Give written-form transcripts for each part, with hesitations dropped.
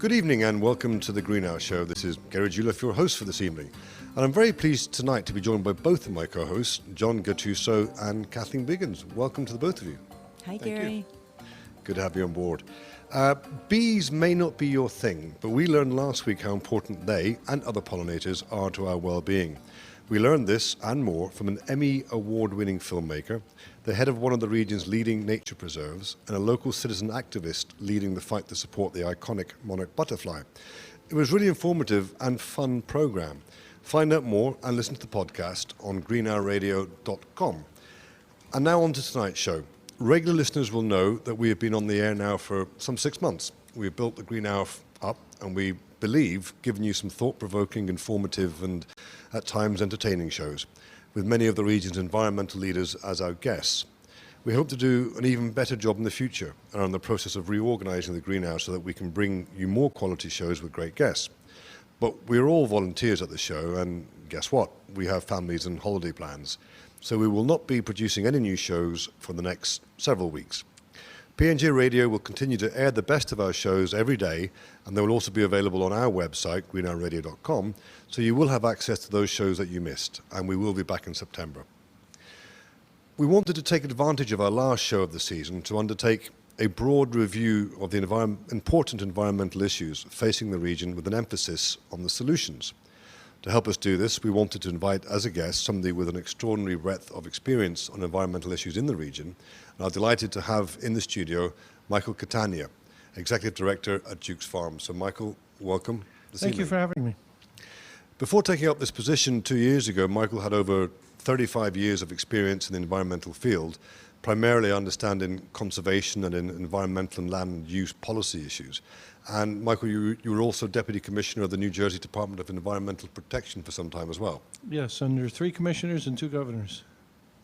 Good evening and welcome to the Greenhouse Show. This is Gary Juliff, your host for this evening. And I'm very pleased tonight to be joined by both of my co-hosts, John Gattuso and Kathleen Biggins. Welcome to the both of you. Hi, Gary. Good to have you on board. Bees may not be your thing, but we learned last week how important they and other pollinators are to our well-being. We learned this and more from an Emmy award-winning filmmaker, the head of one of the region's leading nature preserves, and a local citizen activist leading the fight to support the iconic monarch butterfly. It was really informative and fun program. Find out more and listen to the podcast on greenhourradio.com. And now on to tonight's show. Regular listeners will know that we have been on the air now for some 6 months. We have built the Green Hour up and we believe given you some thought-provoking, informative and at times entertaining shows, with many of the region's environmental leaders as our guests. We hope to do an even better job in the future and are in the process of reorganising the Greenhouse so that we can bring you more quality shows with great guests. But we're all volunteers at the show, and guess what? We have families and holiday plans. So we will not be producing any new shows for the next several weeks. PNJ Radio will continue to air the best of our shows every day, and they will also be available on our website, greenhourradio.com, so you will have access to those shows that you missed, and we will be back in September. We wanted to take advantage of our last show of the season to undertake a broad review of the important environmental issues facing the region with an emphasis on the solutions. To help us do this, we wanted to invite as a guest somebody with an extraordinary breadth of experience on environmental issues in the region. And I'm delighted to have in the studio Michael Catania, Executive Director at Duke's Farm. So Michael, welcome this evening. Thank you for having me. Before taking up this position 2 years ago, Michael had over 35 years of experience in the environmental field, primarily understanding conservation and in environmental and land use policy issues. And Michael, you were also Deputy Commissioner of the New Jersey Department of Environmental Protection for some time as well. Yes, under 3 commissioners and 2 governors.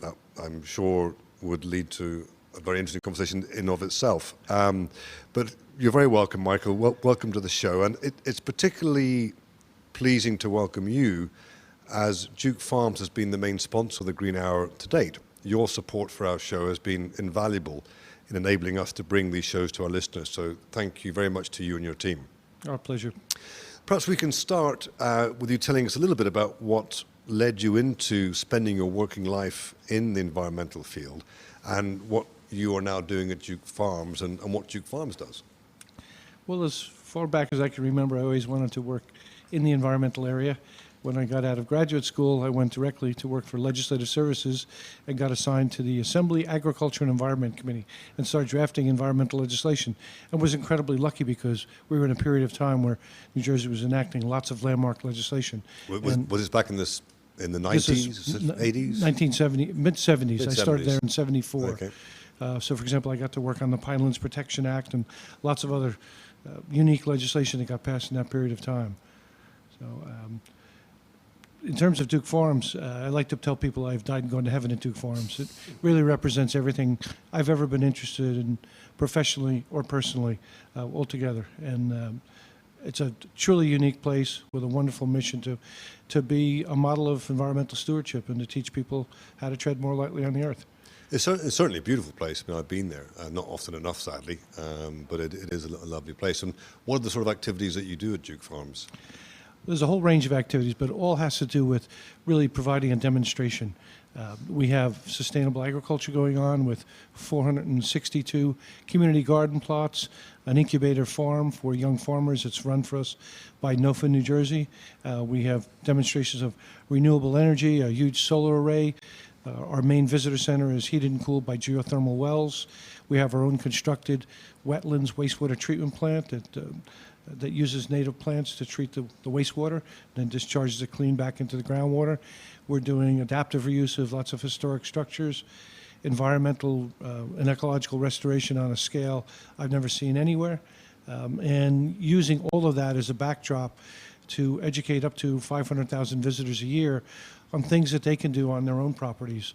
That I'm sure would lead to a very interesting conversation in of itself. But you're very welcome, Michael. Welcome to the show. And it's particularly pleasing to welcome you as Duke Farms has been the main sponsor of the Green Hour to date. Your support for our show has been invaluable in enabling us to bring these shows to our listeners. So thank you very much to you and your team. Our pleasure. Perhaps we can start with you telling us a little bit about what led you into spending your working life in the environmental field and what you are now doing at Duke Farms and what Duke Farms does. Well, as far back as I can remember, I always wanted to work in the environmental area. When I got out of graduate school, I went directly to work for Legislative Services and got assigned to the Assembly Agriculture and Environment Committee and started drafting environmental legislation. And was incredibly lucky because we were in a period of time where New Jersey was enacting lots of landmark legislation. Was this back in the 90s, 80s? 1970, mid-70s. I started there in 74. Okay. So, for example, I got to work on the Pinelands Protection Act and lots of other unique legislation that got passed in that period of time. So, in terms of Duke Farms, I like to tell people I've died and gone to heaven at Duke Farms. It really represents everything I've ever been interested in, professionally or personally, altogether. And it's a truly unique place with a wonderful mission to be a model of environmental stewardship and to teach people how to tread more lightly on the earth. It's certainly a beautiful place. I mean, I've been there, not often enough, sadly, but it is a lovely place. And what are the sort of activities that you do at Duke Farms? There's a whole range of activities, but it all has to do with really providing a demonstration. We have sustainable agriculture going on with 462 community garden plots, an incubator farm for young farmers. It's run for us by NOFA, New Jersey. We have demonstrations of renewable energy, a huge solar array. Our main visitor center is heated and cooled by geothermal wells. We have our own constructed wetlands wastewater treatment plant that uses native plants to treat the wastewater, then discharges it clean back into the groundwater. We're doing adaptive reuse of lots of historic structures, environmental and ecological restoration on a scale I've never seen anywhere, and using all of that as a backdrop to educate up to 500,000 visitors a year on things that they can do on their own properties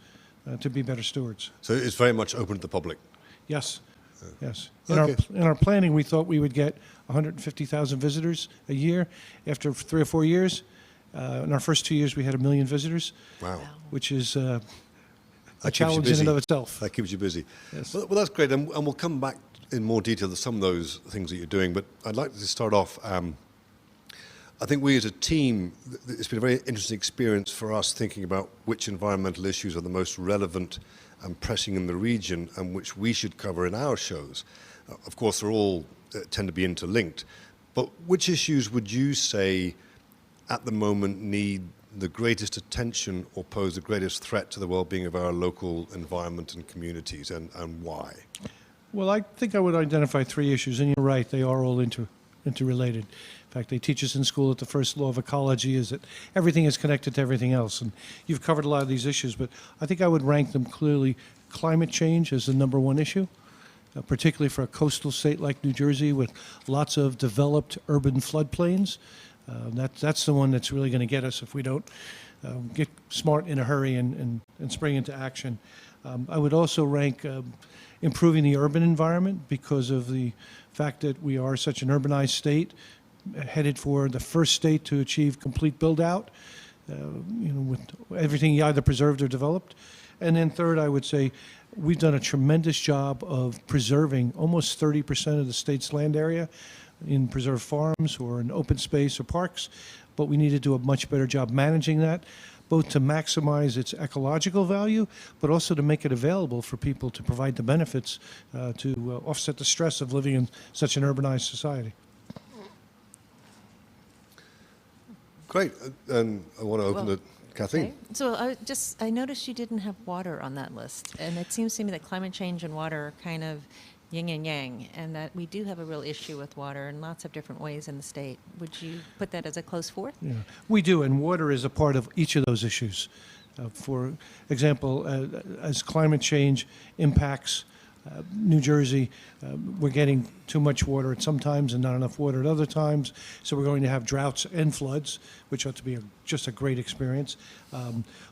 to be better stewards. So it's very much open to the public? Yes. Yes. Okay. In our planning, we thought we would get 150,000 visitors a year. After 3 or 4 years, in our first 2 years, we had 1 million visitors. Wow. Which is a That keeps you challenge in busy. and of itself. That keeps you busy. Yes. Well, that's great, and we'll come back in more detail some of those things that you're doing, but I'd like to start off. I think we as a team, it's been a very interesting experience for us thinking about which environmental issues are the most relevant and pressing in the region and which we should cover in our shows. Of course, they're all tend to be interlinked, but which issues would you say at the moment need the greatest attention or pose the greatest threat to the well-being of our local environment and communities, and why? Well, I think I would identify three issues, and you're right, they are all interrelated. In fact, they teach us in school that the first law of ecology is that everything is connected to everything else, and you've covered a lot of these issues, but I think I would rank them clearly. Climate change is the number one issue, particularly for a coastal state like New Jersey with lots of developed urban floodplains. That's the one that's really going to get us if we don't get smart in a hurry and spring into action. I would also rank improving the urban environment because of the fact that we are such an urbanized state, headed for the first state to achieve complete build-out, with everything either preserved or developed. And then third, I would say we've done a tremendous job of preserving almost 30% of the state's land area in preserved farms or in open space or parks, but we need to do a much better job managing that, both to maximize its ecological value, but also to make it available for people to provide the benefits to offset the stress of living in such an urbanized society. Great, and I want to open it, Kathy. Okay. So I noticed you didn't have water on that list, and it seems to me that climate change and water are kind of yin and yang, and that we do have a real issue with water in lots of different ways in the state. Would you put that as a close fourth? Yeah, we do, and water is a part of each of those issues. For example, as climate change impacts New Jersey, we're getting too much water at some times and not enough water at other times, so we're going to have droughts and floods, which ought to be just a great experience.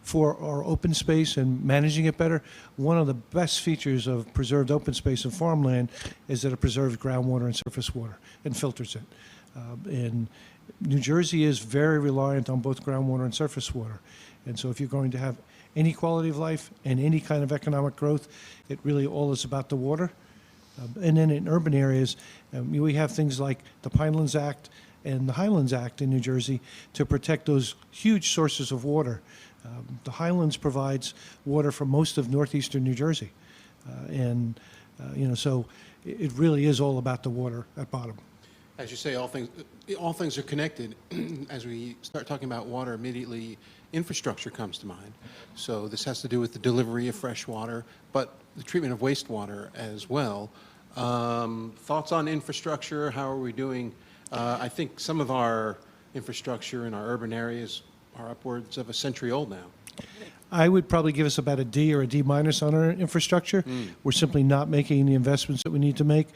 For our open space and managing it better, one of the best features of preserved open space and farmland is that it preserves groundwater and surface water and filters it. And New Jersey is very reliant on both groundwater and surface water, and so if you're going to have any quality of life and any kind of economic growth, it really all is about the water. And then in urban areas, we have things like the Pinelands Act and the Highlands Act in New Jersey to protect those huge sources of water. The Highlands provides water for most of northeastern New Jersey. So it really is all about the water at bottom. As you say, all things are connected. As we start talking about water, immediately infrastructure comes to mind. So this has to do with the delivery of fresh water, but the treatment of wastewater as well. Thoughts on infrastructure? How are we doing? I think some of our infrastructure in our urban areas are upwards of a century old now. I would probably give us about a D or a D minus on our infrastructure. We're simply not making the investments that we need to make.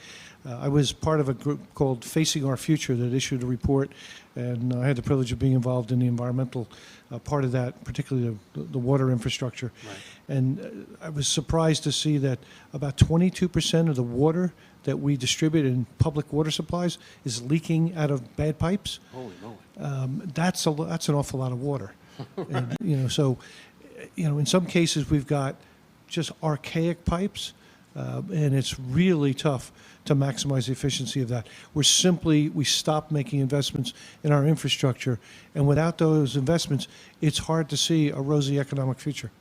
I was part of a group called Facing Our Future that issued a report, and I had the privilege of being involved in the environmental part of that, particularly the water infrastructure. Right. And I was surprised to see that about 22% of the water that we distribute in public water supplies is leaking out of bad pipes. Holy moly. That's an awful lot of water. And, in some cases we've got just archaic pipes, and it's really tough to maximize the efficiency of that. We stopped making investments in our infrastructure, and without those investments, it's hard to see a rosy economic future.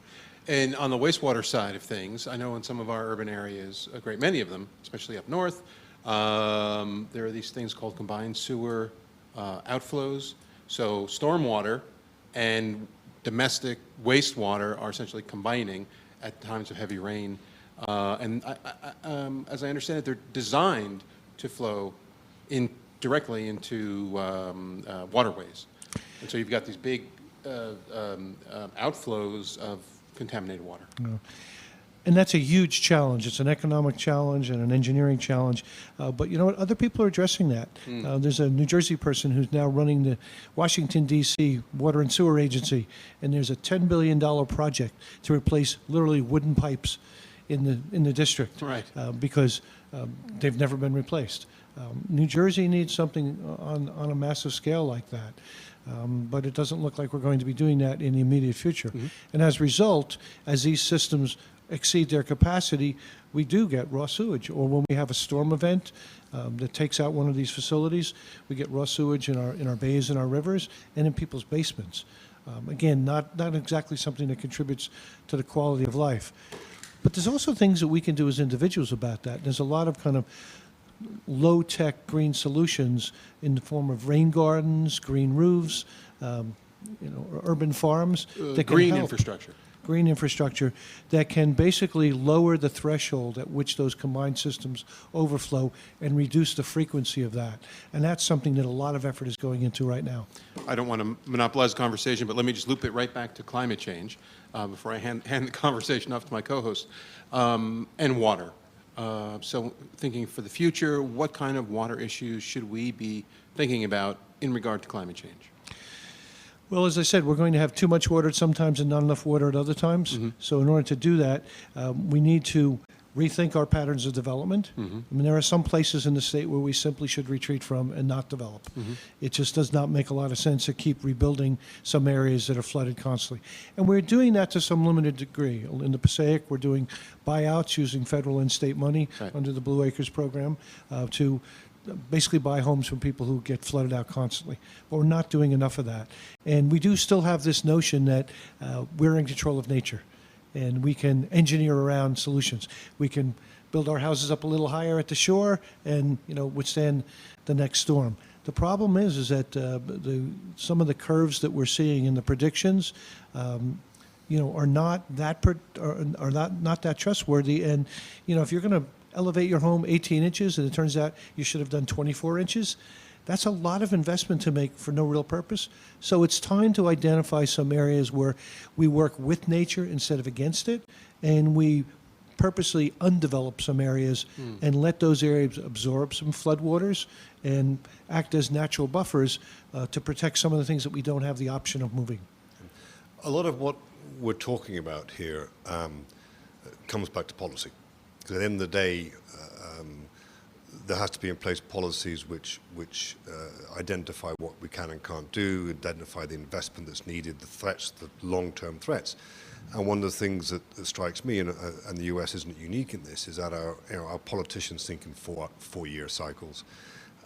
And on the wastewater side of things, I know in some of our urban areas, a great many of them, especially up north, there are these things called combined sewer outflows. So stormwater and domestic wastewater are essentially combining at times of heavy rain. As I understand it, they're designed to flow directly into waterways. And so you've got these big outflows of contaminated water. Yeah. And that's a huge challenge. It's an economic challenge and an engineering challenge. But you know what? Other people are addressing that. There's a New Jersey person who's now running the Washington, D.C. Water and Sewer Agency, and there's a $10 billion project to replace literally wooden pipes in the district, right. Because they've never been replaced. New Jersey needs something on a massive scale like that. But it doesn't look like we're going to be doing that in the immediate future. Mm-hmm. And as a result, as these systems exceed their capacity, we do get raw sewage. Or when we have a storm event that takes out one of these facilities, we get raw sewage in our bays and our rivers and in people's basements. Again, not exactly something that contributes to the quality of life. But there's also things that we can do as individuals about that. There's a lot of kind of low-tech green solutions in the form of rain gardens, green roofs, urban farms that can Green help. infrastructure. Green infrastructure that can basically lower the threshold at which those combined systems overflow and reduce the frequency of that. And that's something that a lot of effort is going into right now. I don't want to monopolize the conversation, but let me just loop it right back to climate change before I hand the conversation off to my co-host, and water. So thinking for the future, what kind of water issues should we be thinking about in regard to climate change? Well, as I said, we're going to have too much water at some times and not enough water at other times. So in order to do that, we need to rethink our patterns of development. I mean, there are some places in the state where we simply should retreat from and not develop. It just does not make a lot of sense to keep rebuilding some areas that are flooded constantly. And we're doing that to some limited degree. In the Passaic, we're doing buyouts using federal and state money under the Blue Acres program to basically buy homes from people who get flooded out constantly. But we're not doing enough of that. And we do still have this notion that we're in control of nature and we can engineer around solutions. We can build our houses up a little higher at the shore and withstand the next storm. The problem is that some of the curves that we're seeing in the predictions are not that trustworthy. And if you're going to elevate your home 18 inches and it turns out you should have done 24 inches, that's a lot of investment to make for no real purpose. So it's time to identify some areas where we work with nature instead of against it, and we purposely undevelop some areas and let those areas absorb some floodwaters and act as natural buffers to protect some of the things that we don't have the option of moving. A lot of what we're talking about here comes back to policy. Because at the end of the day, there has to be in place policies which identify what we can and can't do, identify the investment that's needed, the threats, the long-term threats. And one of the things that strikes me, and the US isn't unique in this, is that our politicians think in four-year cycles.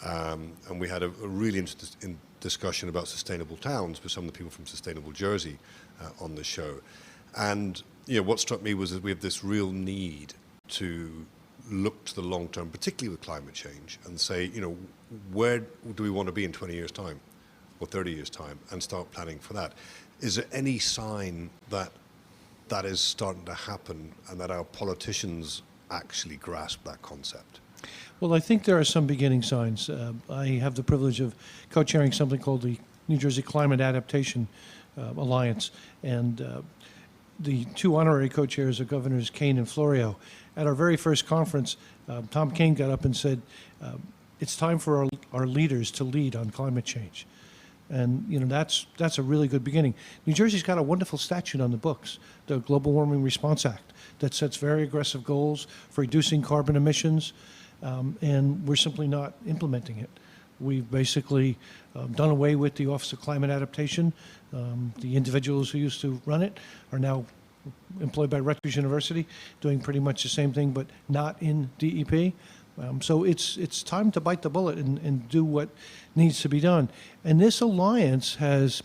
And we had a really interesting discussion about sustainable towns with some of the people from Sustainable Jersey on the show. And what struck me was that we have this real need to look to the long term, particularly with climate change, and say, where do we want to be in 20 years' time or 30 years' time, and start planning for that. Is there any sign that that is starting to happen and that our politicians actually grasp that concept? Well, I think there are some beginning signs. I have the privilege of co-chairing something called the New Jersey Climate Adaptation Alliance, and the two honorary co-chairs are Governors Kane and Florio. At our very first conference, Tom Kane got up and said, it's time for our leaders to lead on climate change. And that's a really good beginning. New Jersey's got a wonderful statute on the books, the Global Warming Response Act, that sets very aggressive goals for reducing carbon emissions, and we're simply not implementing it. We've basically done away with the Office of Climate Adaptation. The individuals who used to run it are now employed by Rutgers University, doing pretty much the same thing, but not in DEP. So it's time to bite the bullet and do what needs to be done. And this alliance has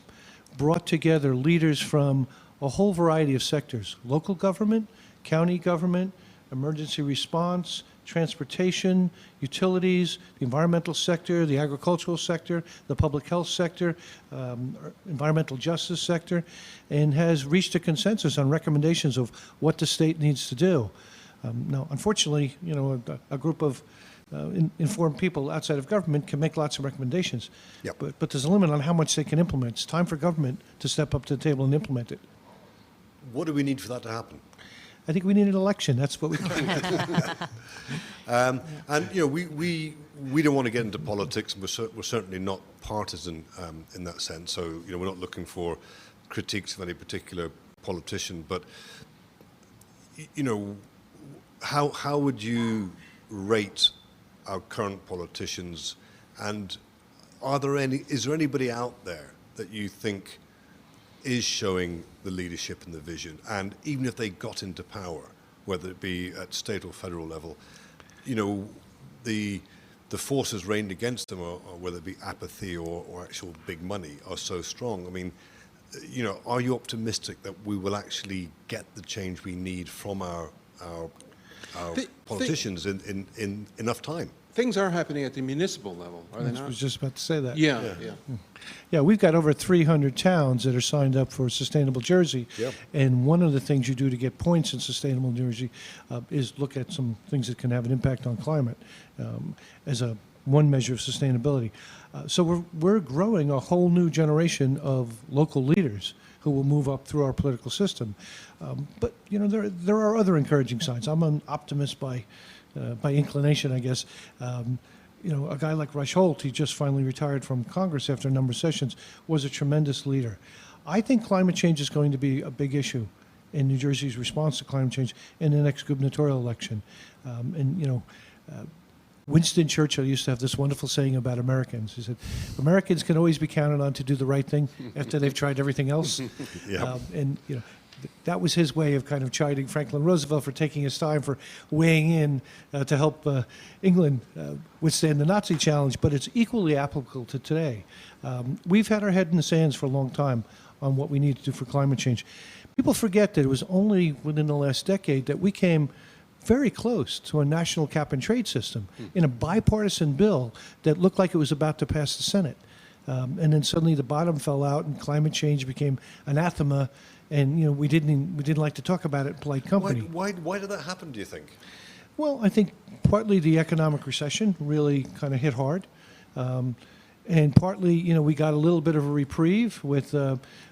brought together leaders from a whole variety of sectors: local government, county government, emergency response, transportation, utilities, the environmental sector, the agricultural sector, the public health sector, environmental justice sector, and has reached a consensus on recommendations of what the state needs to do. Now, unfortunately, a group of informed people outside of government can make lots of recommendations, Yep. but there's a limit on how much they can implement. It's time for government to step up to the table and implement it. What do we need for that to happen? I think we need an election. That's what we And we don't want to get into politics. We're certainly not partisan in that sense. So we're not looking for critiques of any particular politician. But how would you rate our current politicians? And is there anybody out there that you think is showing the leadership and the vision? And even if they got into power, whether it be at state or federal level, you know, the forces reined against them, or whether it be apathy or actual big money, are so strong. I mean, you know, are you optimistic that we will actually get the change we need from our politicians in enough time? Things are happening at the municipal level, are they I not? was just about to say that. Yeah, Yeah. yeah. Yeah, we've got over 300 towns that are signed up for Sustainable Jersey. Yep. And one of the things you do to get points in Sustainable Jersey is look at some things that can have an impact on climate as one measure of sustainability. So we're growing a whole new generation of local leaders who will move up through our political system. But, you know, there are other encouraging signs. I'm an optimist by inclination, I guess. You know, a guy like Rush Holt, he just finally retired from Congress after a number of sessions, was a tremendous leader. I think climate change is going to be a big issue in New Jersey's response to climate change in the next gubernatorial election. And, you know, Winston Churchill used to have this wonderful saying about Americans. He said, Americans can always be counted on to do the right thing after they've tried everything else. Yeah. And, you know, that was his way of kind of chiding Franklin Roosevelt for taking his time for weighing in to help England withstand the Nazi challenge, but it's equally applicable to today. We've had our head in the sands for a long time on what we need to do for climate change. People forget that it was only within the last decade that we came very close to a national cap and trade system in a bipartisan bill that looked like it was about to pass the Senate. And then suddenly the bottom fell out and climate change became anathema. And, you know, we didn't like to talk about it in polite company. Why did that happen, do you think? Well, I think partly the economic recession really kind of hit hard. And partly, you know, we got a little bit of a reprieve with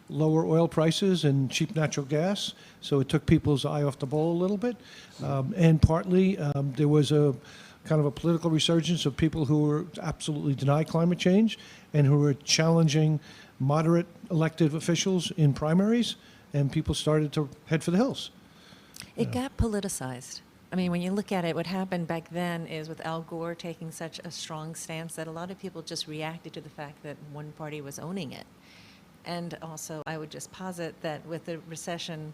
lower oil prices and cheap natural gas. So it took people's eye off the ball a little bit. And partly there was a kind of a political resurgence of people who were absolutely deny climate change and who were challenging moderate elected officials in primaries. And people started to head for the hills. It got politicized. I mean, when you look at it, what happened back then is with Al Gore taking such a strong stance that a lot of people just reacted to the fact that one party was owning it. And also, I would just posit that with the recession,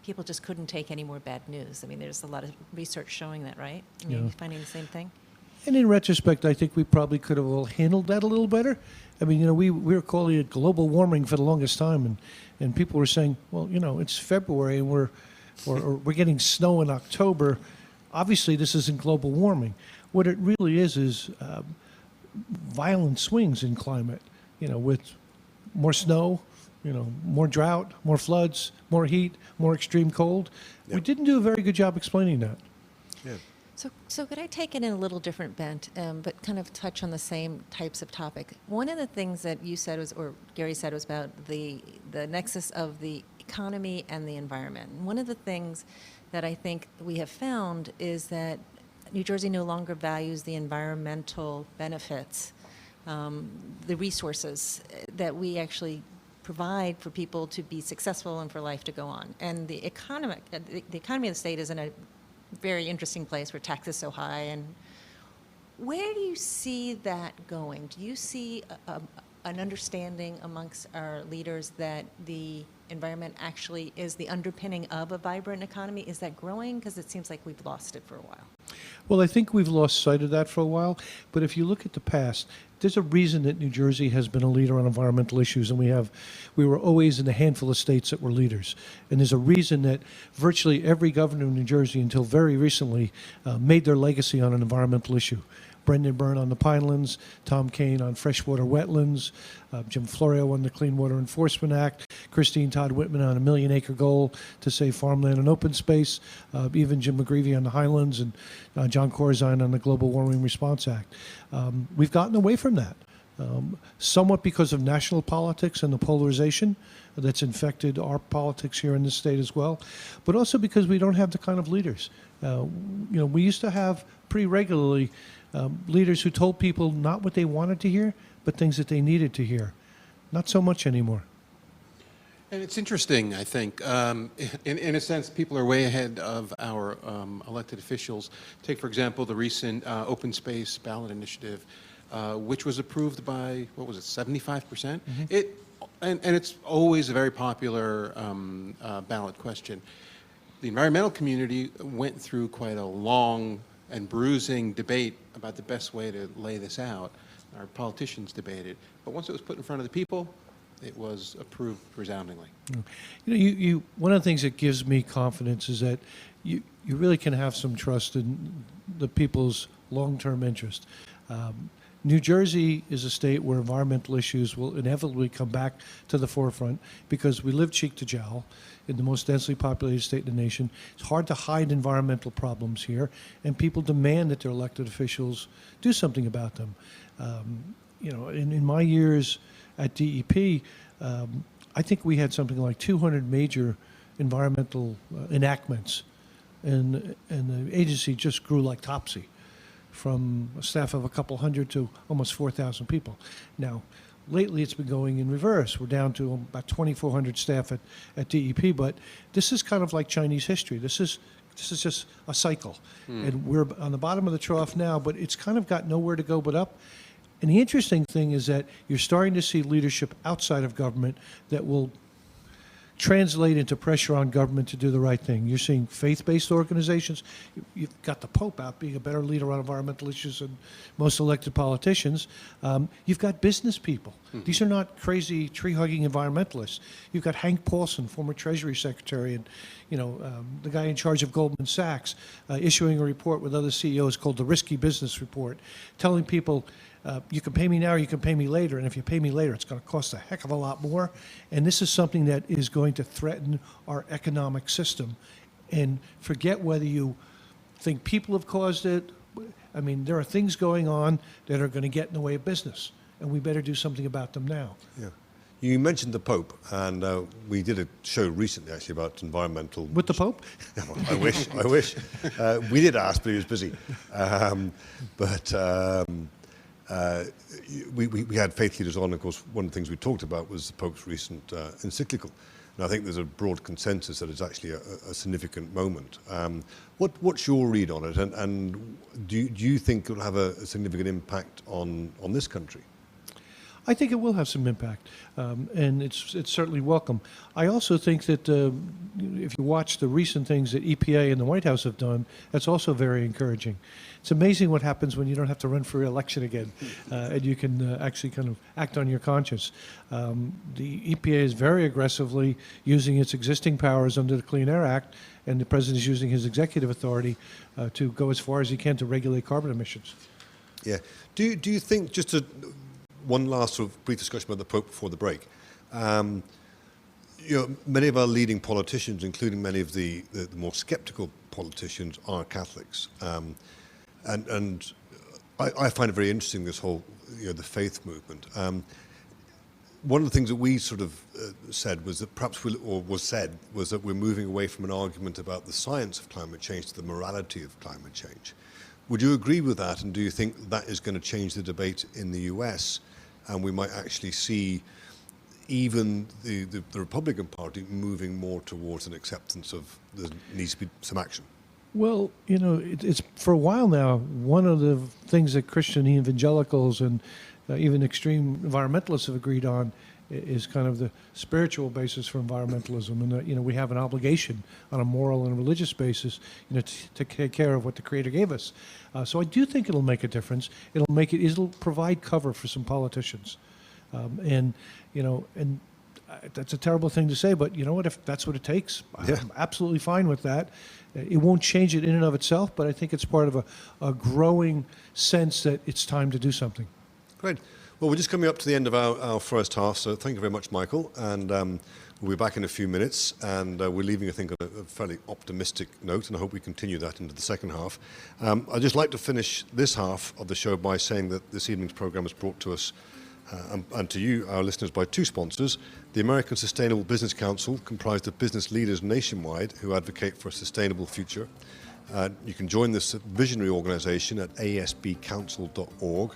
people just couldn't take any more bad news. I mean, there's a lot of research showing that, right? I mean, Yeah. you're finding the same thing? And in retrospect, I think we probably could have all handled that a little better. I mean, you know, we were calling it global warming for the longest time, and people were saying, well, you know, it's February and we're getting snow in October. Obviously, this isn't global warming. What it really is violent swings in climate, you know, with more snow, you know, more drought, more floods, more heat, more extreme cold. Yep. We didn't do a very good job explaining that. Yeah. So could I take it in a little different bent, but kind of touch on the same types of topic? One of the things that you said was, or Gary said, was about the nexus of the economy and the environment. And one of the things that I think we have found is that New Jersey no longer values the environmental benefits, the resources that we actually provide for people to be successful and for life to go on. And the economy of the state is in a very interesting place where tax is so high. And where do you see that going? Do you see an understanding amongst our leaders that the environment actually is the underpinning of a vibrant economy? Is that growing? Because it seems like we've lost it for a while. Well, I think we've lost sight of that for a while. But if you look at the past, there's a reason that New Jersey has been a leader on environmental issues, and we were always in a handful of states that were leaders. And there's a reason that virtually every governor in New Jersey until very recently made their legacy on an environmental issue. Brendan Byrne on the Pinelands, Tom Kane on freshwater wetlands, Jim Florio on the Clean Water Enforcement Act, Christine Todd Whitman on a 1 million acre goal to save farmland and open space, even Jim McGreevy on the Highlands, and John Corzine on the Global Warming Response Act. We've gotten away from that, somewhat because of national politics and the polarization that's infected our politics here in this state as well, but also because we don't have the kind of leaders. You know, we used to have pretty regularly leaders who told people not what they wanted to hear, but things that they needed to hear. Not so much anymore. And it's interesting, I think. In a sense, people are way ahead of our elected officials. Take, for example, the recent open space ballot initiative, which was approved by, what was it, 75%? Mm-hmm. And it's always a very popular ballot question. the environmental community went through quite a long and bruising debate about the best way to lay this out. Our politicians debated, but once it was put in front of the people, it was approved resoundingly. One of the things that gives me confidence is that you really can have some trust in the people's long-term interest. New Jersey is a state where environmental issues will inevitably come back to the forefront because we live cheek to jowl in the most densely populated state in the nation. It's hard to hide environmental problems here, and people demand that their elected officials do something about them. In my years at DEP, I think we had something like 200 major environmental enactments, and the agency just grew like topsy, from a staff of a couple hundred to almost 4,000 people. Now, lately it's been going in reverse. We're down to about 2,400 staff at DEP, but this is kind of like Chinese history. This is just a cycle. And we're on the bottom of the trough now, but it's kind of got nowhere to go but up. And the interesting thing is that you're starting to see leadership outside of government that will translate into pressure on government to do the right thing. You're seeing faith-based organizations. You've got the Pope out being a better leader on environmental issues than most elected politicians. You've got business people. These are not crazy tree-hugging environmentalists. You've got Hank Paulson, former Treasury Secretary, and the guy in charge of Goldman Sachs, issuing a report with other CEOs called the Risky Business Report, telling people, you can pay me now or you can pay me later, and if you pay me later, it's going to cost a heck of a lot more. And this is something that is going to threaten our economic system. And forget whether you think people have caused it. I mean, there are things going on that are going to get in the way of business, and we better do something about them now. Yeah. You mentioned the Pope, and we did a show recently, actually, about environmental... With the Pope? I wish. We did ask, but he was busy. We had faith leaders on. Of course, one of the things we talked about was the Pope's recent encyclical. And I think there's a broad consensus that it's actually a significant moment. What's your read on it? And do you think it'll have a significant impact on this country? I think it will have some impact, and it's certainly welcome. I also think that if you watch the recent things that EPA and the White House have done, that's also very encouraging. It's amazing what happens when you don't have to run for re-election again, and you can actually kind of act on your conscience. The EPA is very aggressively using its existing powers under the Clean Air Act, and the President is using his executive authority to go as far as he can to regulate carbon emissions. Yeah. Do you think, just to... One last sort of brief discussion about the Pope before the break. Many of our leading politicians, including many of the more sceptical politicians, are Catholics, and I find it very interesting, this whole the faith movement. One of the things that we sort of said was that perhaps was that we're moving away from an argument about the science of climate change to the morality of climate change. Would you agree with that, and do you think that is going to change the debate in the US, and we might actually see even the Republican Party moving more towards an acceptance of there needs to be some action? Well, it's for a while now, one of the things that Christian evangelicals and even extreme environmentalists have agreed on is kind of the spiritual basis for environmentalism, and that we have an obligation on a moral and religious basis, to take care of what the Creator gave us. So I do think it'll make a difference. It'll provide cover for some politicians, and that's a terrible thing to say, but you know what? If that's what it takes, yeah. I'm absolutely fine with that. It won't change it in and of itself, but I think it's part of a growing sense that it's time to do something. Great. Well, we're just coming up to the end of our first half, so thank you very much, Michael. And we'll be back in a few minutes, and we're leaving, I think, on a fairly optimistic note, and I hope we continue that into the second half. I'd just like to finish this half of the show by saying that this evening's program is brought to us and to you, our listeners, by two sponsors. The American Sustainable Business Council, comprised of business leaders nationwide who advocate for a sustainable future. You can join this visionary organisation at asbcouncil.org.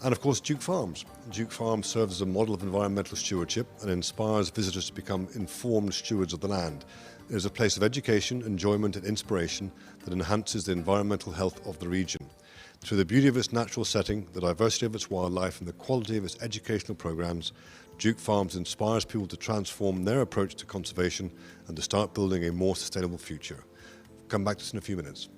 And of course, Duke Farms. Duke Farms serves as a model of environmental stewardship and inspires visitors to become informed stewards of the land. It is a place of education, enjoyment and inspiration that enhances the environmental health of the region. Through the beauty of its natural setting, the diversity of its wildlife, and the quality of its educational programs, Duke Farms inspires people to transform their approach to conservation and to start building a more sustainable future. Come back to us in a few minutes.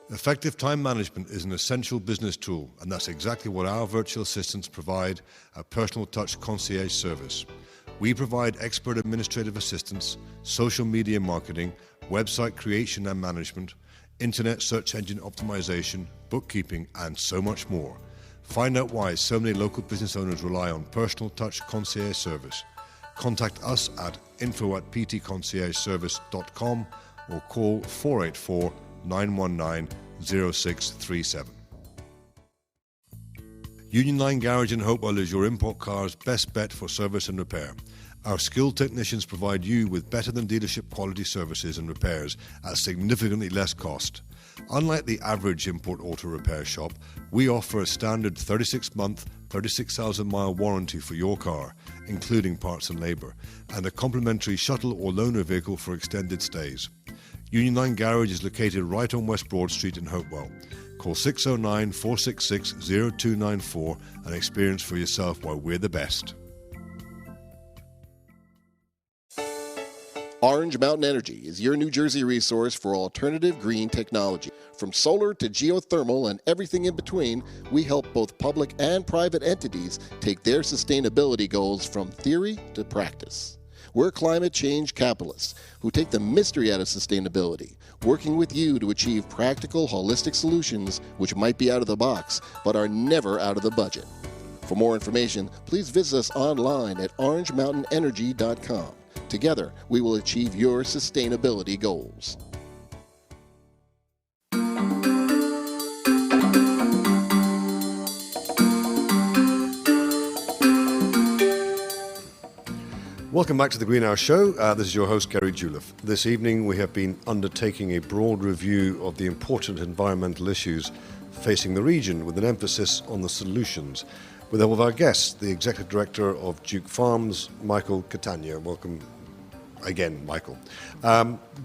Effective time management is an essential business tool, and that's exactly what our virtual assistants provide, a personal touch concierge service. We provide expert administrative assistance, social media marketing, website creation and management, internet search engine optimization, bookkeeping, and so much more. Find out why so many local business owners rely on personal touch concierge service. Contact us at info@ptconciergeservice.com or call 484 919 0637. Union Line Garage in Hopewell is your import car's best bet for service and repair. Our skilled technicians provide you with better than dealership quality services and repairs at significantly less cost. Unlike the average import auto repair shop, we offer a standard 36-month, 36,000-mile warranty for your car, including parts and labour, and a complimentary shuttle or loaner vehicle for extended stays. Union Line Garage is located right on West Broad Street in Hopewell. Call 609-466-0294 and experience for yourself why we're the best. Orange Mountain Energy is your New Jersey resource for alternative green technology. From solar to geothermal and everything in between, we help both public and private entities take their sustainability goals from theory to practice. We're climate change capitalists who take the mystery out of sustainability, working with you to achieve practical, holistic solutions which might be out of the box, but are never out of the budget. For more information, please visit us online at orangemountainenergy.com. Together, we will achieve your sustainability goals. Welcome back to the Greenhouse Show. This is your host, Gary Juleff. This evening we have been undertaking a broad review of the important environmental issues facing the region with an emphasis on the solutions. With all of our guests, the Executive Director of Duke Farms, Michael Catania. Welcome again, Michael.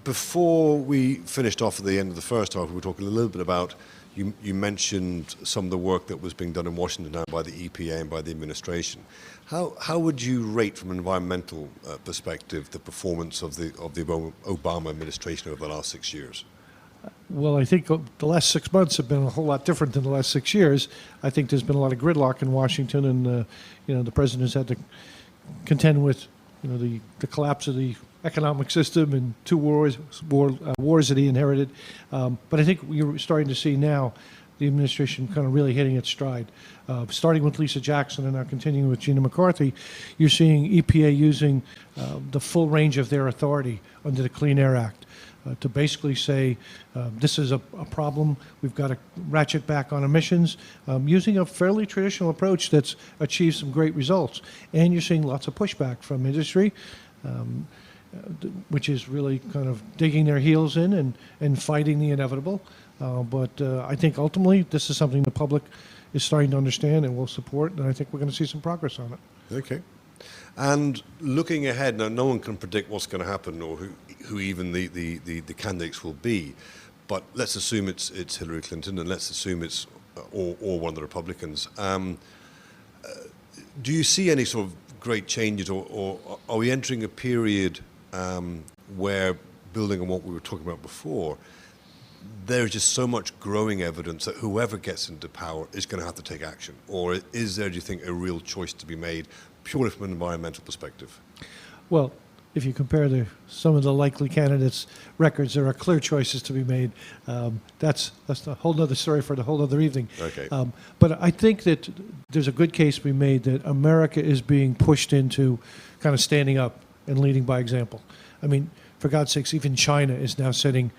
Before we finished off at the end of the first half, we were talking a little bit about, you mentioned some of the work that was being done in Washington now by the EPA and by the administration. How would you rate from an environmental perspective the performance of the Obama administration over the last 6 years? Well, I think the last 6 months have been a whole lot different than the last 6 years. I think there's been a lot of gridlock in Washington, and the president has had to contend with the collapse of the economic system and two wars that he inherited. But I think you're starting to see now the administration kind of really hitting its stride. Starting with Lisa Jackson and now continuing with Gina McCarthy, you're seeing EPA using the full range of their authority under the Clean Air Act to basically say this is a problem, we've got to ratchet back on emissions, using a fairly traditional approach that's achieved some great results. And you're seeing lots of pushback from industry, which is really kind of digging their heels in and fighting the inevitable. But I think ultimately this is something the public is starting to understand and will support, and I think we're going to see some progress on it. Okay. And looking ahead, now no one can predict what's going to happen or who even the candidates will be, but let's assume it's Hillary Clinton, and let's assume it's or one of the Republicans. Do you see any sort of great changes, or are we entering a period where, building on what we were talking about before, there's just so much growing evidence that whoever gets into power is going to have to take action? Or is there, do you think, a real choice to be made purely from an environmental perspective? Well, if you compare some of the likely candidates' records, there are clear choices to be made. That's a whole other story for the whole other evening. Okay. But I think that there's a good case to be made that America is being pushed into kind of standing up and leading by example. I mean, for God's sakes, even China is now setting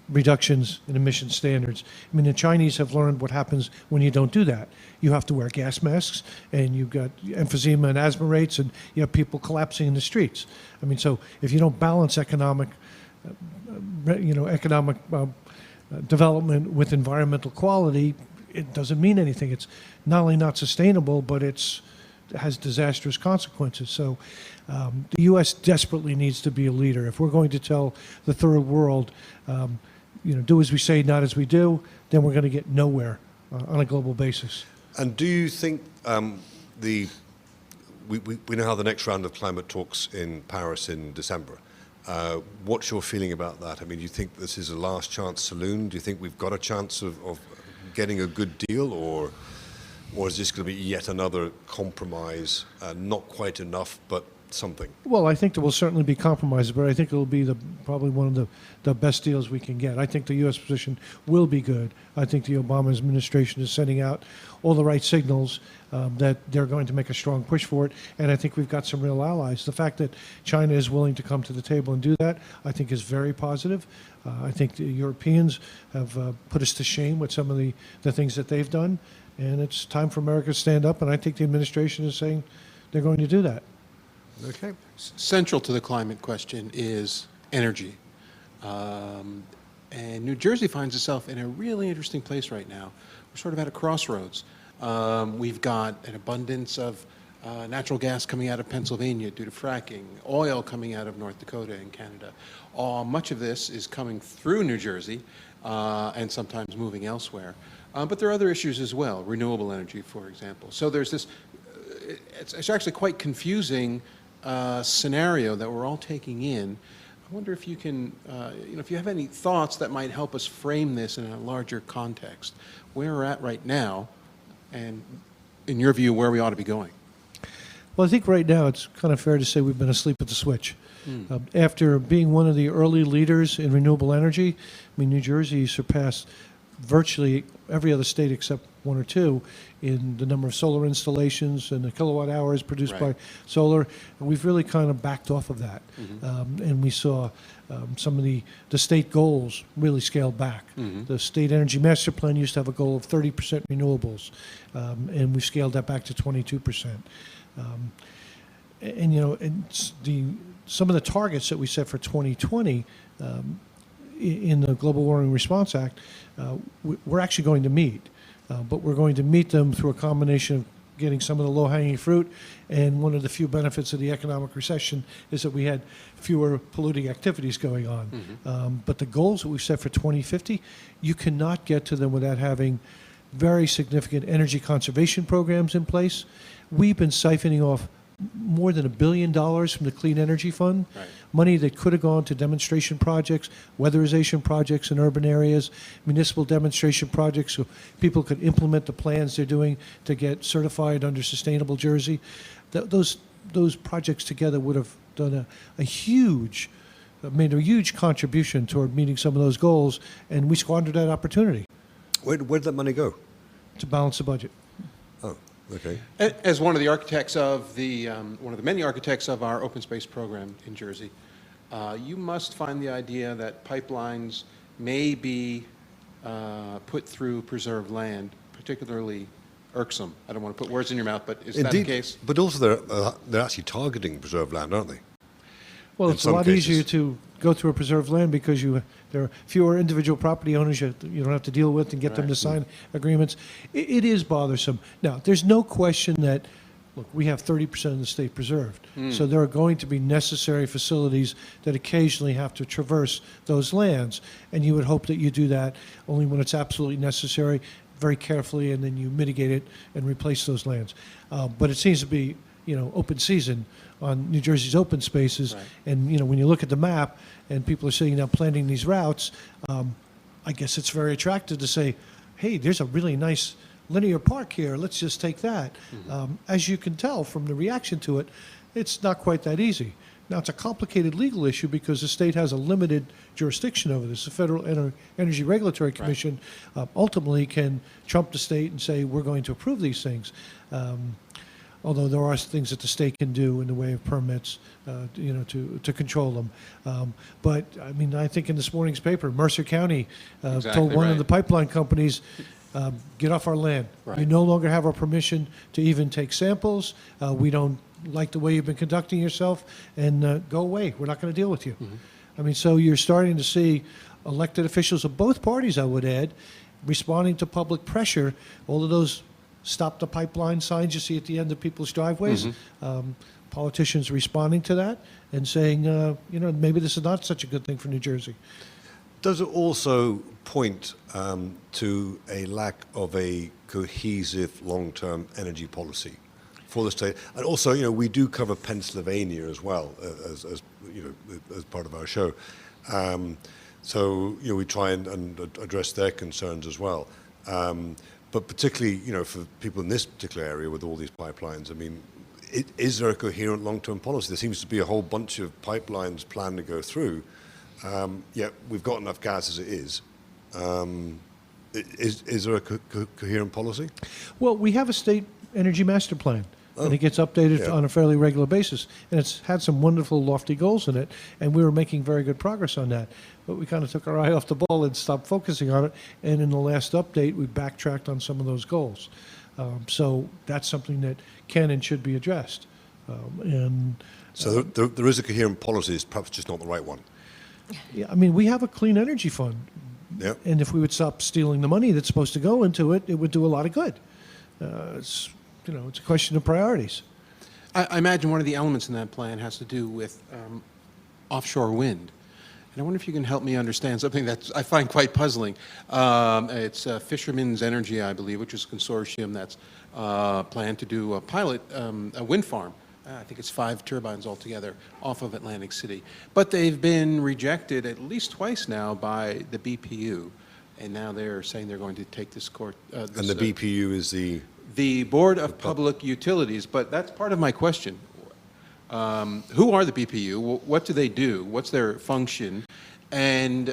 reductions in emission standards. I mean, the Chinese have learned what happens when you don't do that. You have to wear gas masks, and you've got emphysema and asthma rates, and you have people collapsing in the streets. I mean, so if you don't balance economic development with environmental quality, it doesn't mean anything. It's not only not sustainable, but it has disastrous consequences. So the U.S. desperately needs to be a leader. If we're going to tell the third world, do as we say, not as we do, then we're going to get nowhere on a global basis. And do you think we know how the next round of climate talks in Paris in December? What's your feeling about that? I mean, do you think this is a last chance saloon? Do you think we've got a chance of getting a good deal, or is this going to be yet another compromise? Not quite enough, but something. Well, I think there will certainly be compromises, but I think it will be probably one of the best deals we can get. I think the U.S. position will be good. I think the Obama administration is sending out all the right signals that they're going to make a strong push for it, and I think we've got some real allies. The fact that China is willing to come to the table and do that, I think is very positive. I think the Europeans have put us to shame with some of the things that they've done, and it's time for America to stand up, and I think the administration is saying they're going to do that. Okay. Central to the climate question is energy. And New Jersey finds itself in a really interesting place right now. We're sort of at a crossroads. We've got an abundance of natural gas coming out of Pennsylvania due to fracking, oil coming out of North Dakota and Canada. Much of this is coming through New Jersey and sometimes moving elsewhere. But there are other issues as well, renewable energy, for example. So there's this, it's actually quite confusing scenario that we're all taking in. I wonder if you can, if you have any thoughts that might help us frame this in a larger context, where we're at right now, and in your view, where we ought to be going. Well, I think right now it's kind of fair to say we've been asleep at the switch. After being one of the early leaders in renewable energy, I mean, New Jersey surpassed virtually every other state except one or two in the number of solar installations and the kilowatt hours produced by solar. And we've really kind of backed off of that. And we saw some of the state goals really scaled back. The State Energy Master Plan used to have a goal of 30% renewables, and we scaled that back to 22%. Some of the targets that we set for 2020 in the Global Warming Response Act, we're actually going to meet. But we're going to meet them through a combination of getting some of the low-hanging fruit, and one of the few benefits of the economic recession is that we had fewer polluting activities going on. But the goals that we've set for 2050, you cannot get to them without having very significant energy conservation programs in place. We've been siphoning off more than $1 billion from the Clean Energy Fund, money that could have gone to demonstration projects, weatherization projects in urban areas, municipal demonstration projects so people could implement the plans they're doing to get certified under Sustainable Jersey. Those projects together would have done made a huge contribution toward meeting some of those goals, and we squandered that opportunity. Where did that money go? To balance the budget. Oh. Okay. As one of the architects of one of the many architects of our open space program in Jersey, you must find the idea that pipelines may be put through preserved land particularly irksome. I don't want to put words in your mouth, but is that the case? But also they're actually targeting preserved land, aren't they? Well, it's a lot easier to go through a preserved land because there are fewer individual property owners you don't have to deal with and get them to sign agreements. It is bothersome. Now, there's no question that, look, we have 30% of the state preserved. So there are going to be necessary facilities that occasionally have to traverse those lands. And you would hope that you do that only when it's absolutely necessary, very carefully, and then you mitigate it and replace those lands. But it seems to be, open season on New Jersey's open spaces. And, when you look at the map and people are sitting down planning these routes, I guess it's very attractive to say, hey, there's a really nice linear park here. Let's just take that. As you can tell from the reaction to it, it's not quite that easy. Now, it's a complicated legal issue because the state has a limited jurisdiction over this. The Federal Energy Regulatory Commission ultimately can trump the state and say, we're going to approve these things. Although there are things that the state can do in the way of permits, to control them. But, I mean, I think in this morning's paper, Mercer County told one of the pipeline companies, get off our land. You no longer have our permission to even take samples. We don't like the way you've been conducting yourself, and go away. We're not going to deal with you. I mean, so you're starting to see elected officials of both parties, I would add, responding to public pressure, all of those stop the pipeline signs you see at the end of people's driveways, politicians responding to that and saying, maybe this is not such a good thing for New Jersey. Does it also point to a lack of a cohesive long-term energy policy for the state? And also, we do cover Pennsylvania as well as part of our show. So we try and address their concerns as well. But particularly, for people in this particular area with all these pipelines, I mean, is there a coherent long-term policy? There seems to be a whole bunch of pipelines planned to go through. Yet we've got enough gas as it is. Is there a coherent policy? Well, we have a state energy master plan, and it gets updated on a fairly regular basis, and it's had some wonderful, lofty goals in it, and we were making very good progress on that. But we kind of took our eye off the ball and stopped focusing on it, and in the last update, we backtracked on some of those goals. So that's something that can and should be addressed. So there is a coherent policy, it's perhaps just not the right one. Yeah, I mean, we have a clean energy fund, Yep. and if we would stop stealing the money that's supposed to go into it, it would do a lot of good. It's a question of priorities. I imagine one of the elements in that plan has to do with offshore wind. And I wonder if you can help me understand something that I find quite puzzling. It's Fishermen's Energy, I believe, which is a consortium that's planned to do a pilot, a wind farm. I think it's 5 turbines altogether off of Atlantic City. But they've been rejected at least twice now by the BPU. And now they're saying they're going to take this court. And the BPU is the Board of Public Utilities. But that's part of my question. Who are the BPU? What do they do? What's their function? And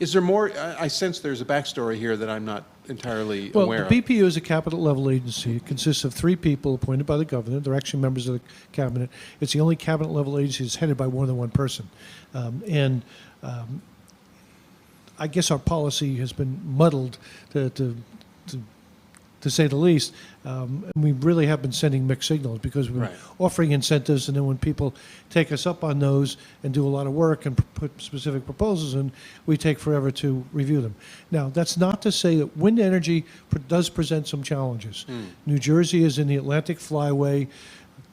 is there more? I sense there's a backstory here that I'm not entirely aware of. Well, the BPU is a cabinet level agency. It consists of 3 people appointed by the governor. They're actually members of the cabinet. It's the only cabinet level agency that's headed by more than one person. I guess our policy has been muddled to say the least. And we really have been sending mixed signals because we're offering incentives, and then when people take us up on those and do a lot of work and put specific proposals in, we take forever to review them. Now, that's not to say that wind energy does present some challenges. New Jersey is in the Atlantic Flyway,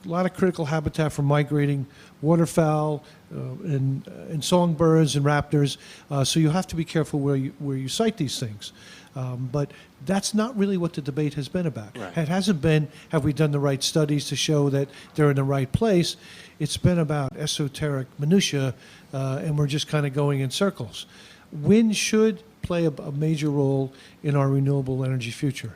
a lot of critical habitat for migrating waterfowl and songbirds and raptors, so you have to be careful where you site these things. But that's not really what the debate has been about. Right. It hasn't been, have we done the right studies to show that they're in the right place? It's been about esoteric minutia, and we're just kind of going in circles. Wind should play a major role in our renewable energy future,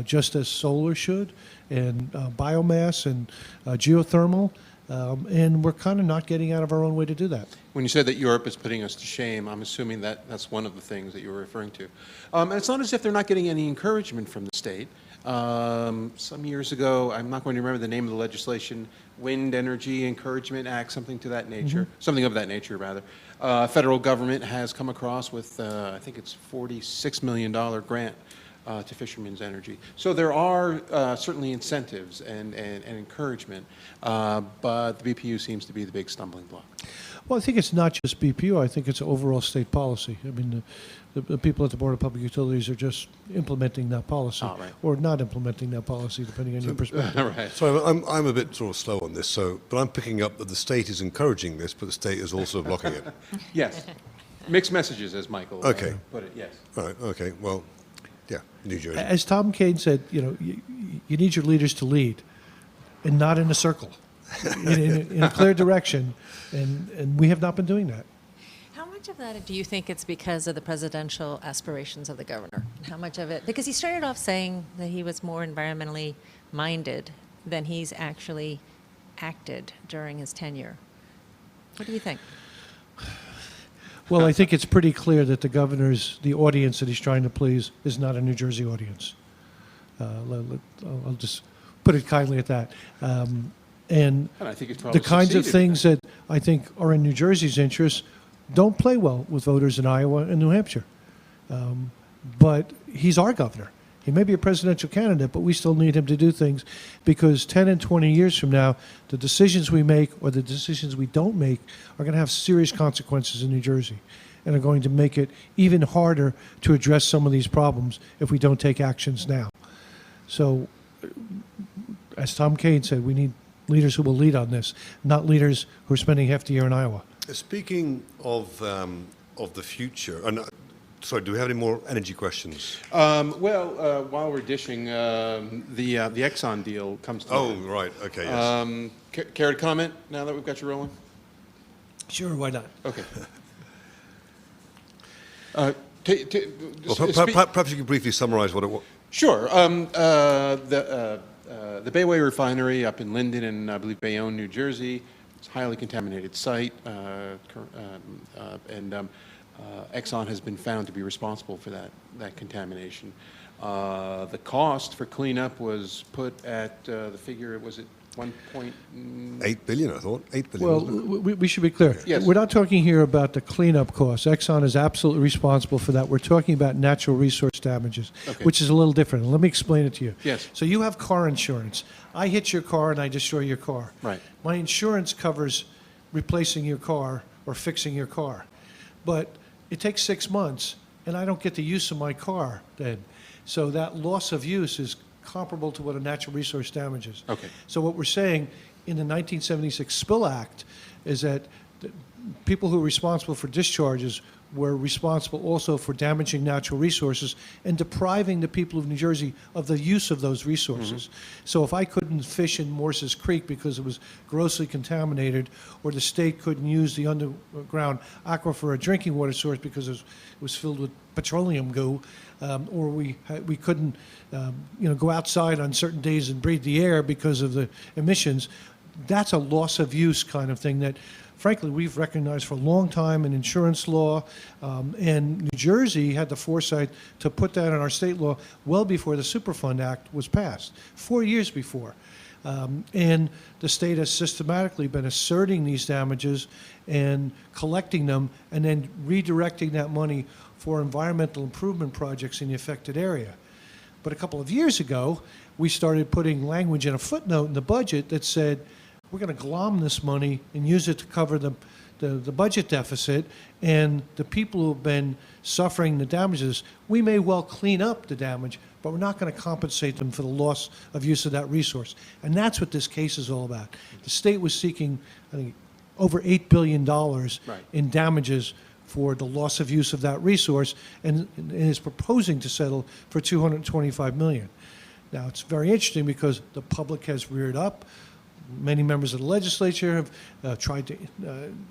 just as solar should, and biomass and geothermal. And we're kind of not getting out of our own way to do that. When you said that Europe is putting us to shame, I'm assuming that that's one of the things that you were referring to. And it's not as if they're not getting any encouragement from the state. Some years ago, I'm not going to remember the name of the legislation, Wind Energy Encouragement Act, something to that nature, something of that nature, rather. Federal government has come across with, I think it's $46 million grant to Fishermen's Energy. So there are certainly incentives and encouragement, but the BPU seems to be the big stumbling block. Well, I think it's not just BPU. I think it's overall state policy. I mean, the people at the Board of Public Utilities are just implementing that policy, or not implementing that policy, depending on your perspective. Right. So I'm a bit sort of slow on this. But I'm picking up that the state is encouraging this, but the state is also blocking it. Yes. Mixed messages, as Michael put it, yes. Right. Okay. Well, yeah, New Jersey. As Tom Kane said, you need your leaders to lead, and not in a circle, in a clear direction, and we have not been doing that. How much of that do you think it's because of the presidential aspirations of the governor? How much of it? Because he started off saying that he was more environmentally minded than he's actually acted during his tenure. What do you think? Well, I think it's pretty clear that the audience that he's trying to please is not a New Jersey audience. I'll just put it kindly at that. And I think it's probably the kinds of succeeded. things that I think are in New Jersey's interest don't play well with voters in Iowa and New Hampshire. But he's our governor. He may be a presidential candidate, but we still need him to do things because 10 and 20 years from now, the decisions we make or the decisions we don't make are going to have serious consequences in New Jersey. and are going to make it even harder to address some of these problems if we don't take actions now. So, as Tom Kane said, we need leaders who will lead on this, not leaders who are spending half the year in Iowa. Speaking of the future, and sorry, do we have any more energy questions? While we're dishing, the Exxon deal comes to Oh, mind. right. Okay. Yes. Care to comment now that we've got you rolling? Sure, why not? Okay. Perhaps you could briefly summarize what it was. Sure. The Bayway Refinery up in Linden and I believe Bayonne, New Jersey, it's a highly contaminated site, and Exxon has been found to be responsible for that contamination. The cost for cleanup was put at the figure, was it 8 billion, I thought. 8 billion. Well, wasn't it? we should be clear. Yes. We're not talking here about the cleanup costs. Exxon is absolutely responsible for that. We're talking about natural resource damages, Okay. which is a little different. Let me explain it to you. Yes. So you have car insurance. I hit your car and I destroy your car. Right. My insurance covers replacing your car or fixing your car. But it takes 6 months and I don't get the use of my car then. So that loss of use is comparable to what a natural resource damage is. Okay. So what we're saying in the 1976 Spill Act is that the people who are responsible for discharges were responsible also for damaging natural resources and depriving the people of New Jersey of the use of those resources. So if I couldn't fish in Morse's Creek because it was grossly contaminated, or the state couldn't use the underground aquifer for a drinking water source because it was filled with petroleum goo, or we couldn't go outside on certain days and breathe the air because of the emissions, that's a loss of use kind of thing that, frankly, we've recognized for a long time in insurance law, and New Jersey had the foresight to put that in our state law well before the Superfund Act was passed, 4 years before. And the state has systematically been asserting these damages and collecting them and then redirecting that money for environmental improvement projects in the affected area. But a couple of years ago, we started putting language in a footnote in the budget that said, we're going to glom this money and use it to cover the budget deficit, and the people who have been suffering the damages, we may well clean up the damage, but we're not going to compensate them for the loss of use of that resource. And that's what this case is all about. The state was seeking, I think, over $8 billion in damages for the loss of use of that resource, and is proposing to settle for $225 million. Now, it's very interesting because the public has reared up. Many members of the legislature have tried to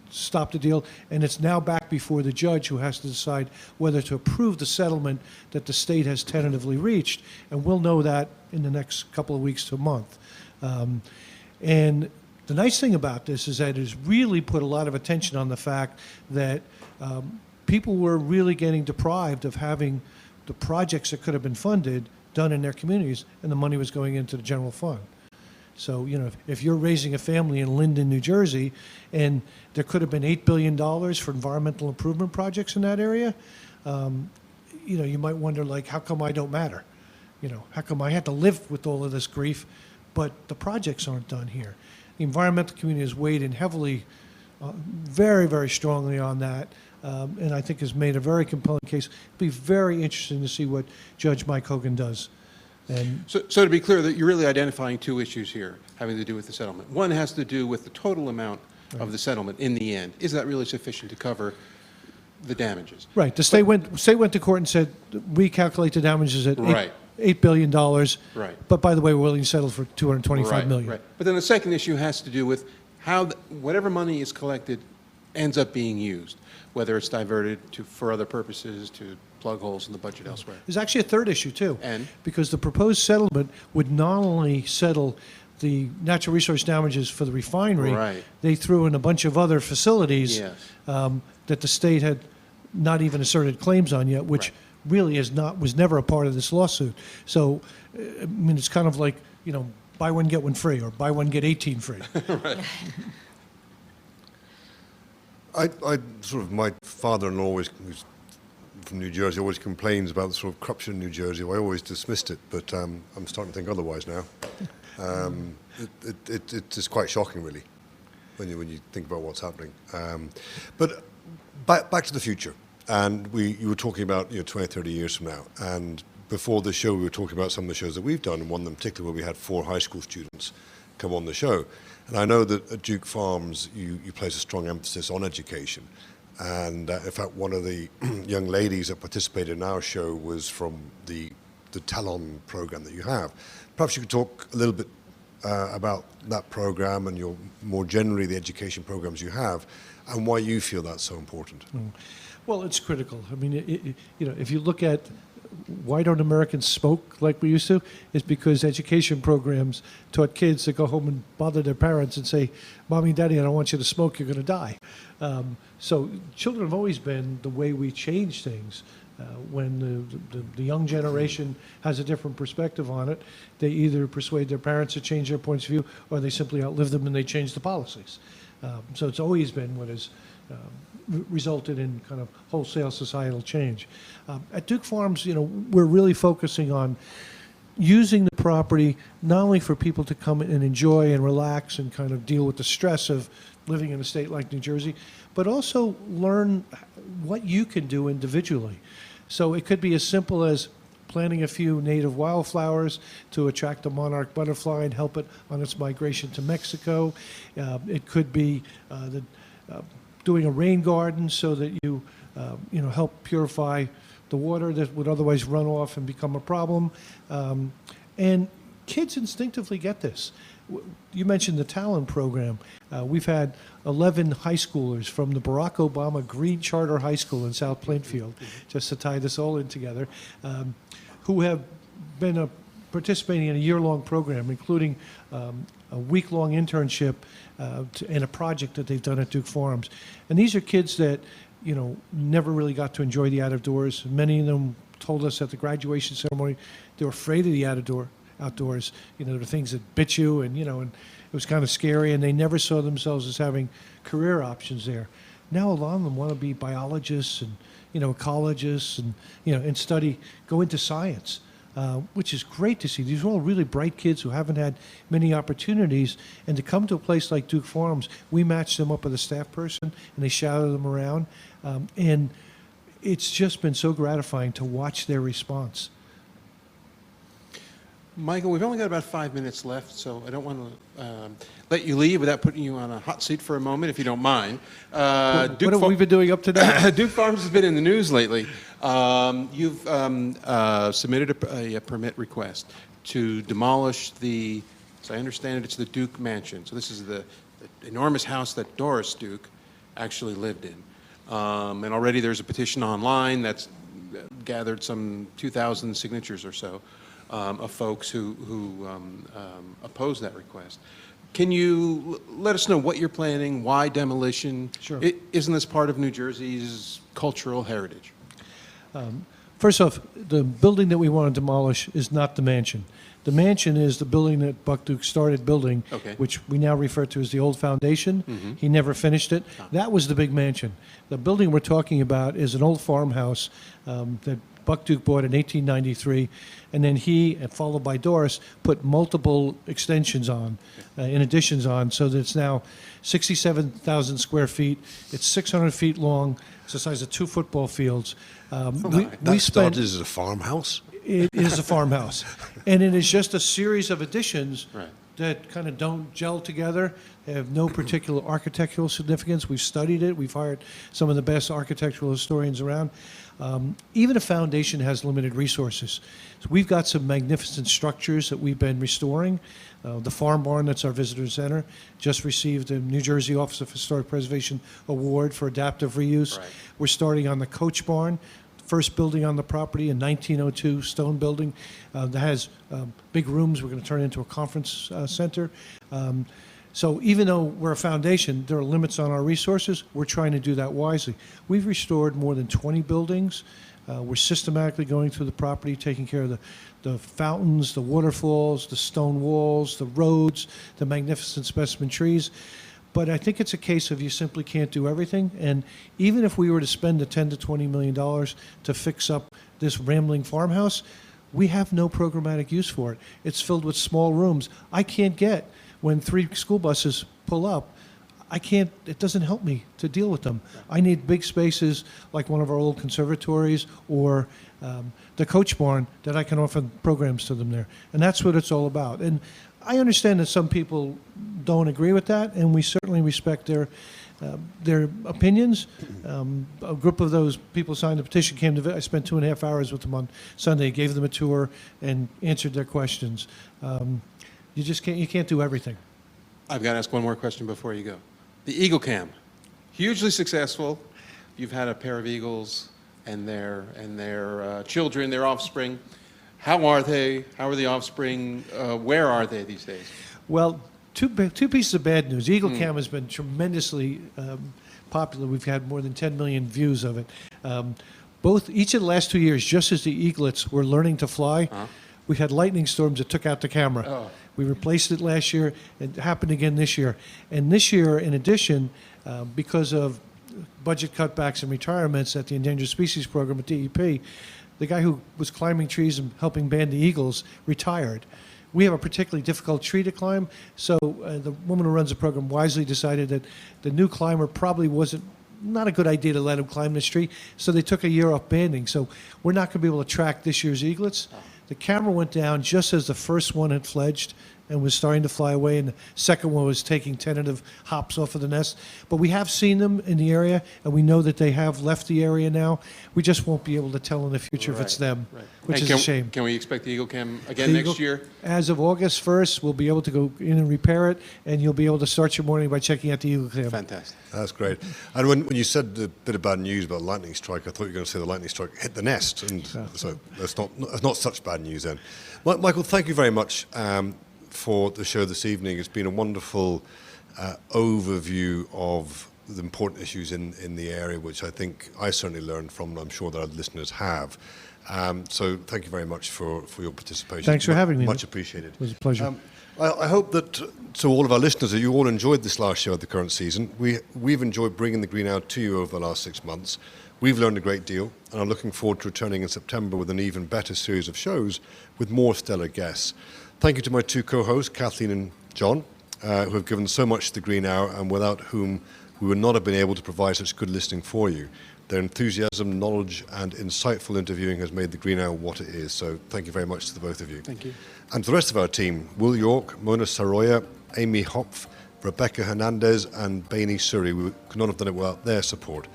stop the deal, and it's now back before the judge, who has to decide whether to approve the settlement that the state has tentatively reached, and we'll know that in the next couple of weeks to a month. And the nice thing about this is that it has really put a lot of attention on the fact that people were really getting deprived of having the projects that could have been funded done in their communities, and the money was going into the general fund. So, if you're raising a family in Linden, New Jersey, and there could have been $8 billion for environmental improvement projects in that area, you might wonder, like, how come I don't matter? How come I had to live with all of this grief, but the projects aren't done here? The environmental community has weighed in heavily, very, very strongly on that, and I think has made a very compelling case. It'll be very interesting to see what Judge Mike Hogan does. And So to be clear, that you're really identifying two issues here having to do with the settlement. One has to do with the total amount of the settlement in the end. Is that really sufficient to cover the damages? right, the state went to court and said, we calculate the damages at Right. $8 billion. Right. But by the way, we're willing to settle for $225 million. Right. But then the second issue has to do with how whatever money is collected ends up being used, whether it's diverted for other purposes, to plug holes in the budget elsewhere. There's actually a third issue, too. And? Because the proposed settlement would not only settle the natural resource damages for the refinery, Right. they threw in a bunch of other facilities Yes. that the state had not even asserted claims on yet, which Right. really was never a part of this lawsuit. So, it's kind of like, buy one, get one free, or buy one, get 18 free. My father-in-law, who's from New Jersey, always complains about the sort of corruption in New Jersey. I always dismissed it, but I'm starting to think otherwise now. It's quite shocking, really, when you think about what's happening. But back to the future. And you were talking about 20, 30 years from now. And before the show, we were talking about some of the shows that we've done, and one of them particularly where we had 4 high school students come on the show. And I know that at Duke Farms, you place a strong emphasis on education. And in fact, one of the young ladies that participated in our show was from the Talon program that you have. Perhaps you could talk a little bit about that program and more generally the education programs you have, and why you feel that's so important. Well, it's critical. I mean, if you look at why don't Americans smoke like we used to, it's because education programs taught kids to go home and bother their parents and say, "Mommy, Daddy, I don't want you to smoke. You're going to die." So children have always been the way we change things. When the young generation has a different perspective on it, they either persuade their parents to change their points of view, or they simply outlive them and they change the policies. So it's always been what has resulted in kind of wholesale societal change. At Duke Farms, we're really focusing on using the property not only for people to come and enjoy and relax and kind of deal with the stress of living in a state like New Jersey, but also learn what you can do individually. So it could be as simple as planting a few native wildflowers to attract the monarch butterfly and help it on its migration to Mexico. It could be doing a rain garden so that you help purify the water that would otherwise run off and become a problem. And kids instinctively get this. You mentioned the Talon program. We've had 11 high schoolers from the Barack Obama Green Charter High School in South Plainfield, just to tie this all in together, who have been participating in a year-long program, including a week-long internship and a project that they've done at Duke Farms. And these are kids that, never really got to enjoy the outdoors. Many of them told us at the graduation ceremony they were afraid of the outdoors. There were things that bit you, and and it was kind of scary, and they never saw themselves as having career options there. Now a lot of them want to be biologists and ecologists and and go into science, which is great to see. These are all really bright kids who haven't had many opportunities, and to come to a place like Duke Farms, we match them up with a staff person and they shadow them around, and it's just been so gratifying to watch their response. Michael, we've only got about 5 minutes left, so I don't want to let you leave without putting you on a hot seat for a moment, if you don't mind. What have we been doing up to now? Duke Farms has been in the news lately. You've submitted a permit request to demolish as I understand it, it's the Duke Mansion. So this is the enormous house that Doris Duke actually lived in. And already there's a petition online that's gathered some 2,000 signatures or so. Of folks who oppose that request. Can you let us know what you're planning, why demolition? Sure. Isn't this part of New Jersey's cultural heritage? First off, the building that we want to demolish is not the mansion. The mansion is the building that Buck Duke started building, which we now refer to as the old foundation. Mm-hmm. He never finished it. That was the big mansion. The building we're talking about is an old farmhouse that Buck Duke bought in 1893, and then he, followed by Doris, put multiple extensions on, in additions on, so that it's now 67,000 square feet. It's 600 feet long. It's the size of 2 football fields. We started as a farmhouse? It is a farmhouse. And it is just a series of additions that kind of don't gel together. They have no particular architectural significance. We've studied it. We've hired some of the best architectural historians around. Even a foundation has limited resources. So we've got some magnificent structures that we've been restoring. The farm barn, that's our visitor center, just received a New Jersey Office of Historic Preservation Award for adaptive reuse. Right. We're starting on the coach barn, first building on the property, a 1902 stone building that has big rooms. We're going to turn it into a conference center. So even though we're a foundation, there are limits on our resources. We're trying to do that wisely. We've restored more than 20 buildings. We're systematically going through the property, taking care of the fountains, the waterfalls, the stone walls, the roads, the magnificent specimen trees. But I think it's a case of you simply can't do everything. And even if we were to spend the $10 to $20 million to fix up this rambling farmhouse, we have no programmatic use for it. It's filled with small rooms. I can't get, when 3 school buses pull up, I can't, it doesn't help me to deal with them. I need big spaces like one of our old conservatories or the Coach Barn that I can offer programs to them there. And that's what it's all about. And I understand that some people don't agree with that, and we certainly respect their opinions. A group of those people signed the petition, came to, I spent 2.5 hours with them on Sunday, gave them a tour and answered their questions. You can't do everything. I've got to ask one more question before you go. The Eagle Cam, hugely successful. You've had a pair of eagles and their children, their offspring. How are they? How are the offspring? Where are they these days? Well, two pieces of bad news. Eagle Cam has been tremendously popular. We've had more than 10 million views of it. Each of the last 2 years, just as the eaglets were learning to fly, we had lightning storms that took out the camera. Oh. We replaced it last year. It happened again this year. And this year, in addition, because of budget cutbacks and retirements at the Endangered Species Program at DEP, the guy who was climbing trees and helping band the eagles retired. We have a particularly difficult tree to climb, so the woman who runs the program wisely decided that the new climber probably not a good idea to let him climb this tree, so they took a year off banding. So we're not going to be able to track this year's eaglets. The camera went down just as the first one had fledged and was starting to fly away, and the second one was taking tentative hops off of the nest. But we have seen them in the area, and we know that they have left the area now. We just won't be able to tell in the future if it's them, which is a shame. Can we expect the Eagle Cam again next year? As of August 1st, we'll be able to go in and repair it, and you'll be able to start your morning by checking out the Eagle Cam. Fantastic. That's great. And when you said the bit of bad news about lightning strike, I thought you were going to say the lightning strike hit the nest, and so that's not such bad news then. Michael, thank you very much for the show this evening. It's been a wonderful overview of the important issues in the area, which I think I certainly learned from, and I'm sure that our listeners have. So thank you very much for your participation. Thanks for having me. Much appreciated. It was a pleasure. I hope that to all of our listeners that you all enjoyed this last show of the current season. We've enjoyed bringing the Green out to you over the last 6 months. We've learned a great deal, and I'm looking forward to returning in September with an even better series of shows with more stellar guests. Thank you to my two co-hosts, Kathleen and John, who have given so much to the Green Hour and without whom we would not have been able to provide such good listening for you. Their enthusiasm, knowledge and insightful interviewing has made the Green Hour what it is. So thank you very much to the both of you. Thank you. And to the rest of our team, Will York, Mona Saroya, Amy Hopf, Rebecca Hernandez and Baini Suri. We could not have done it without their support.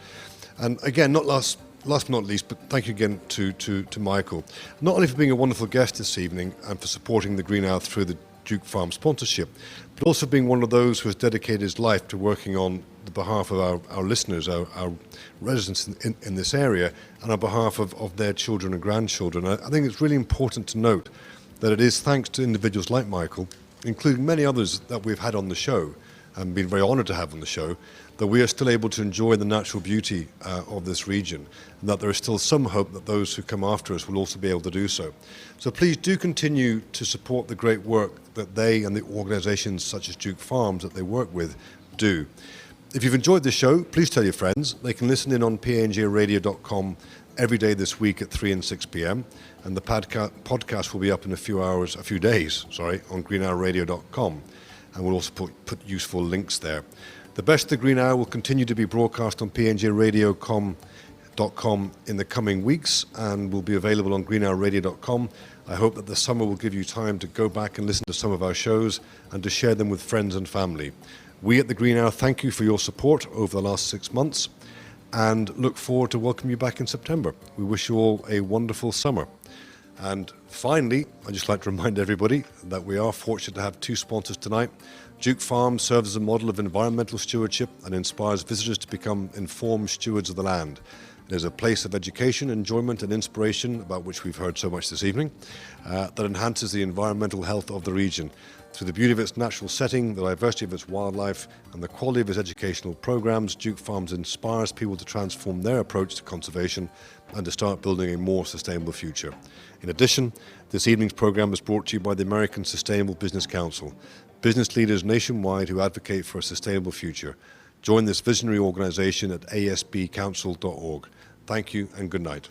And again, last but not least, but thank you again to Michael, not only for being a wonderful guest this evening and for supporting the Green Hour through the Duke Farm sponsorship, but also being one of those who has dedicated his life to working on the behalf of our listeners, our residents in this area, and on behalf of their children and grandchildren. I think it's really important to note that it is thanks to individuals like Michael, including many others that we've had on the show and been very honoured to have on the show, that we are still able to enjoy the natural beauty of this region, and that there is still some hope that those who come after us will also be able to do so. So please do continue to support the great work that they and the organisations such as Duke Farms that they work with do. If you've enjoyed this show, please tell your friends. They can listen in on pngradio.com every day this week at 3 and 6 p.m. And the podcast will be up in a few days, on greenhourradio.com. And we'll also put useful links there. The Best of the Green Hour will continue to be broadcast on pngradio.com in the coming weeks and will be available on greenhourradio.com. I hope that the summer will give you time to go back and listen to some of our shows and to share them with friends and family. We at the Green Hour thank you for your support over the last 6 months and look forward to welcoming you back in September. We wish you all a wonderful summer. And finally, I'd just like to remind everybody that we are fortunate to have two sponsors tonight. Duke Farm serves as a model of environmental stewardship and inspires visitors to become informed stewards of the land. It is a place of education, enjoyment and inspiration, about which we've heard so much this evening, that enhances the environmental health of the region. Through the beauty of its natural setting, the diversity of its wildlife and the quality of its educational programs, Duke Farms inspires people to transform their approach to conservation and to start building a more sustainable future. In addition, this evening's program is brought to you by the American Sustainable Business Council, business leaders nationwide who advocate for a sustainable future. Join this visionary organization at asbcouncil.org. Thank you and good night.